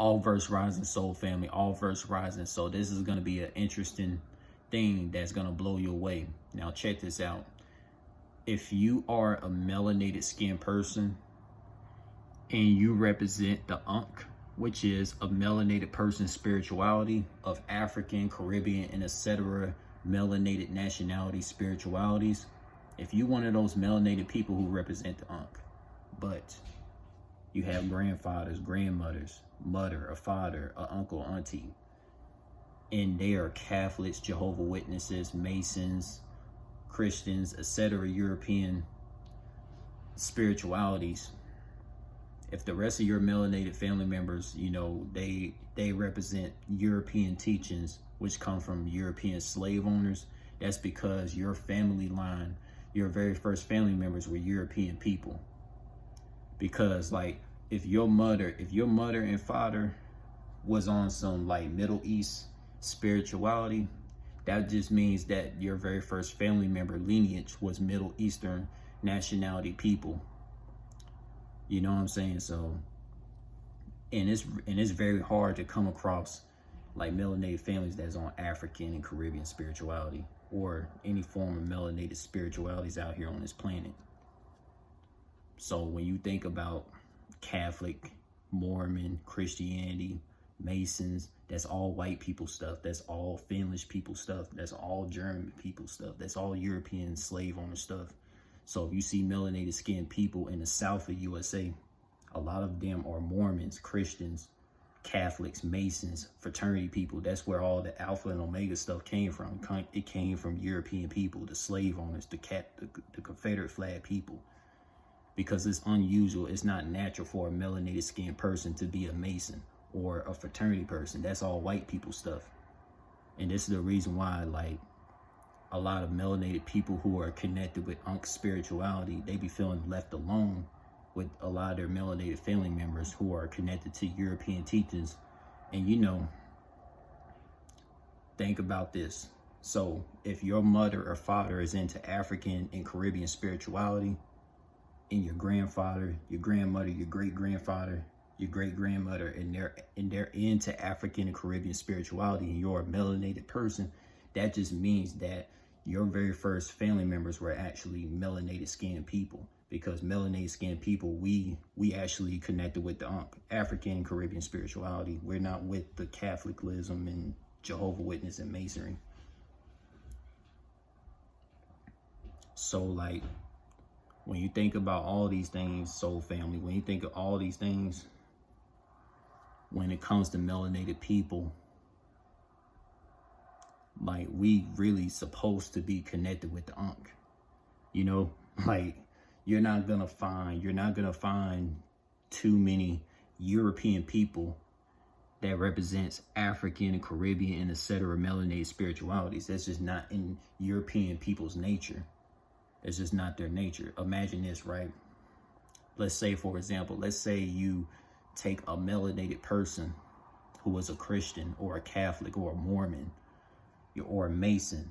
all verse rising soul family, all verse rising soul. This is going to be an interesting thing that's going to blow you away. Now check this out. If you are a melanated skin person and you represent the Ankh, which is a melanated person's spirituality of African, Caribbean, and etc. melanated nationality spiritualities, if you one of those melanated people who represent the Ankh, but you have grandfathers, grandmothers, mother, a father, an uncle, auntie, and they are Catholics, Jehovah Witnesses, Masons, Christians, etc. European spiritualities. If the rest of your melanated family members, you know, they represent European teachings, which come from European slave owners, that's because your family line, your very first family members were European people. Because like if your mother and father was on some like Middle East spirituality, that just means that your very first family member lineage was Middle Eastern nationality people. You know what I'm saying? So, and it's very hard to come across like melanated families that's on African and Caribbean spirituality or any form of melanated spiritualities out here on this planet. So when you think about Catholic, Mormon, Christianity, Masons, that's all white people stuff. That's all Finnish people stuff. That's all German people stuff. That's all European slave owner stuff. So if you see melanated skinned people in the South of USA, a lot of them are Mormons, Christians, Catholics, Masons, fraternity people. That's where all the Alpha and Omega stuff came from. It came from European people, the slave owners, the Confederate flag people. Because it's unusual, it's not natural for a melanated skinned person to be a Mason or a fraternity person. That's all white people stuff. And this is the reason why, like, a lot of melanated people who are connected with Ankh spirituality, they be feeling left alone with a lot of their melanated family members who are connected to European teachings. And you know, think about this. So if your mother or father is into African and Caribbean spirituality, and your grandfather, your grandmother, your great-grandfather, your great-grandmother, and they're into African and Caribbean spirituality, and you're a melanated person, that just means that your very first family members were actually melanated skinned people. Because melanated skinned people, we actually connected with the Ankh, African and Caribbean spirituality. We're not with the Catholicism and Jehovah Witness and Masonry. So like, when you think about all these things, soul family, when you think of all these things, when it comes to melanated people, like, we really supposed to be connected with the Ankh. You know, like, you're not gonna find too many European people that represents African and Caribbean and etc. melanated spiritualities. That's just not in European people's nature. It's just not their nature. Imagine this, right? Let's say, for example, let's say you take a melanated person who was a Christian or a Catholic or a Mormon or a Mason,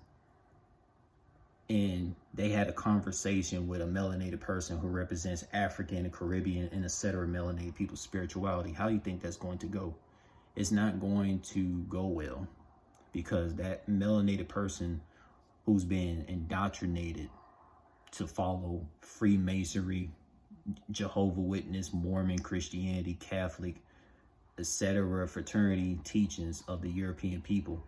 and they had a conversation with a melanated person who represents African and Caribbean and etc. melanated people's spirituality. How do you think that's going to go? It's not going to go well, because that melanated person who's been indoctrinated to follow Freemasonry, Jehovah Witness, Mormon, Christianity, Catholic, etc. fraternity teachings of the European people,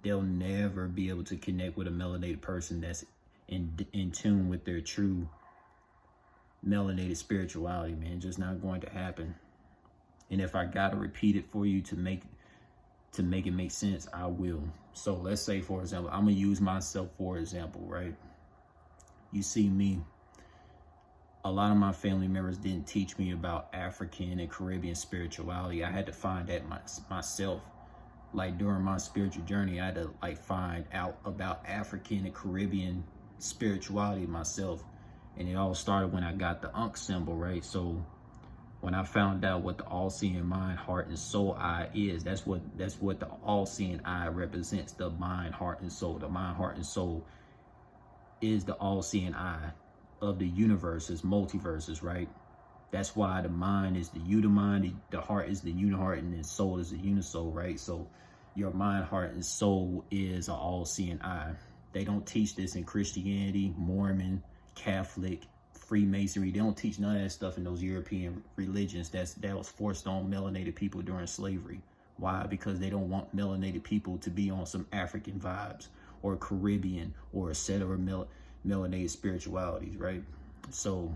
they'll never be able to connect with a melanated person that's in tune with their true melanated spirituality, man. Just not going to happen. And if I gotta repeat it for you to make it make sense, I will. So let's say, for example, I'm gonna use myself for example, right? You see me, a lot of my family members didn't teach me about African and Caribbean spirituality. I had to find that myself. Like, during my spiritual journey, I had to like find out about African and Caribbean spirituality myself. And it all started when I got the Ankh symbol, right? So when I found out what the all-seeing mind, heart, and soul eye is, that's what the all-seeing eye represents. The mind, heart, and soul. The mind, heart, and soul is the all-seeing eye of the universes, multiverses, right? That's why the mind is the eudaimon, the heart is the uniheart, and the soul is the unisoul, right? So your mind, heart, and soul is an all-seeing eye. They don't teach this in Christianity, Mormon, Catholic, Freemasonry. They don't teach none of that stuff in those European religions that was forced on melanated people during slavery. Why? Because they don't want melanated people to be on some African vibes or Caribbean or a set of melanated spiritualities, right? So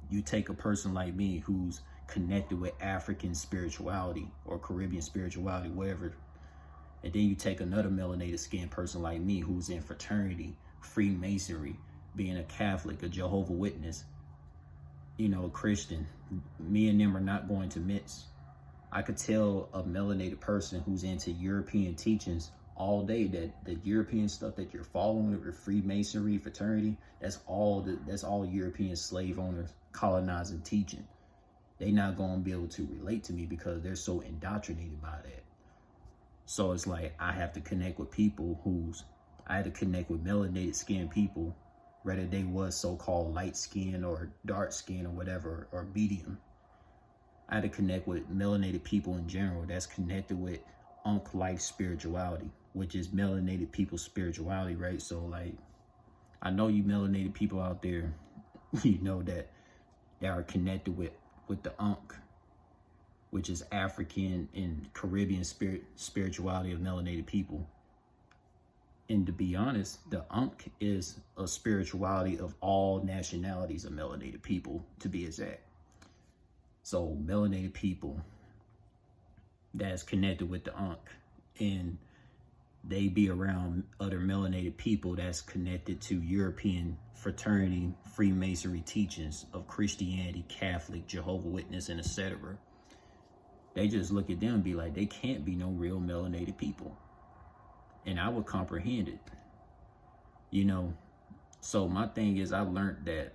you take a person like me who's connected with African spirituality or Caribbean spirituality, whatever, and then you take another melanated skinned person like me who's in fraternity, Freemasonry, being a Catholic, a Jehovah Witness, you know, a Christian. Me and them are not going to mix. I could tell a melanated person who's into European teachings all day that the European stuff that you're following with Freemasonry, fraternity, that's all European slave owners colonizing teaching. They not going to be able to relate to me because they're so indoctrinated by that. So it's like I have to connect with people I had to connect with melanated skinned people, whether they was so-called light skin or dark skin or whatever, or medium. I had to connect with melanated people in general that's connected with ankhlife spirituality, which is melanated people's spirituality, right? So like, I know you melanated people out there, you know, that are connected with the Ankh, which is African and Caribbean spirituality of melanated people. And to be honest, the Ankh is a spirituality of all nationalities of melanated people, to be exact. So melanated people that's connected with the Ankh, and they be around other melanated people that's connected to European fraternity, Freemasonry teachings of Christianity, Catholic, Jehovah Witness, and etc. They just look at them and be like, they can't be no real melanated people. And I would comprehend it, you know. So my thing is, I learned that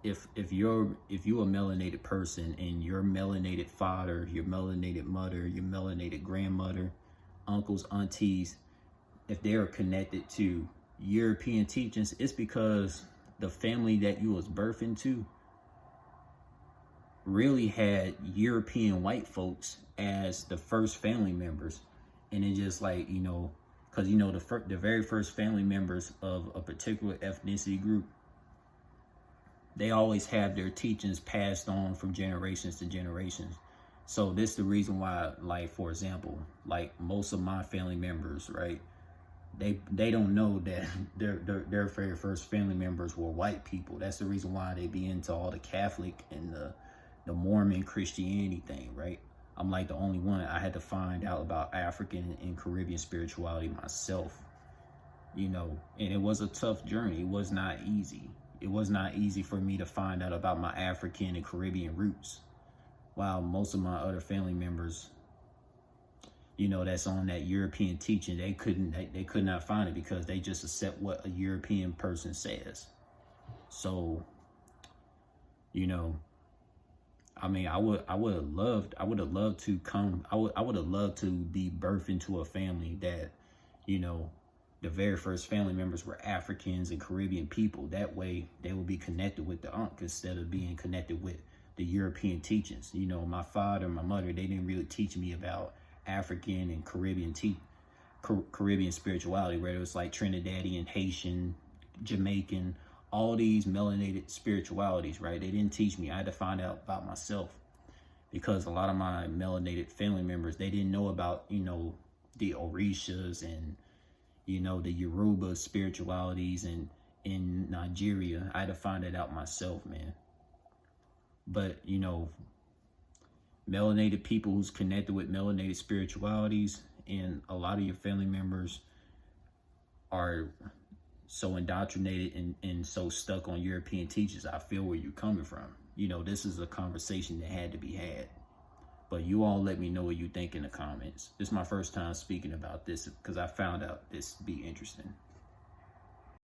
if you're a melanated person and your melanated father, your melanated mother, your melanated grandmother, uncles, aunties, if they're connected to European teachings, it's because the family that you was birthed into really had European white folks as the first family members. And it just like, you know, because, you know, the very first family members of a particular ethnicity group, they always have their teachings passed on from generations to generations. So this is the reason why, like, for example, like most of my family members, right, they don't know that their very first family members were white people. That's the reason why they be into all the Catholic and the Mormon Christianity thing, right? I'm like the only one. I had to find out about African and Caribbean spirituality myself, you know, and it was a tough journey. It was not easy. It was not easy for me to find out about my African and Caribbean roots, while most of my other family members, you know, that's on that European teaching, they could not find it because they just accept what a European person says. So, you know, I mean, I would have loved to be birthed into a family that, you know, the very first family members were Africans and Caribbean people. That way they would be connected with the Ankh instead of being connected with the European teachings. You know, my father and my mother, they didn't really teach me about African and Caribbean spirituality, where it was like Trinidadian, Haitian, Jamaican, all these melanated spiritualities, right? They didn't teach me. I had to find out about myself, because a lot of my melanated family members, they didn't know about, you know, the Orishas and, you know, the Yoruba spiritualities and in Nigeria. I had to find it out myself, man. But, you know, melanated people who's connected with melanated spiritualities, and a lot of your family members are so indoctrinated and so stuck on European teachers, I feel where you're coming from. You know, this is a conversation that had to be had. But you all let me know what you think in the comments. This is my first time speaking about this because I found out this would be interesting.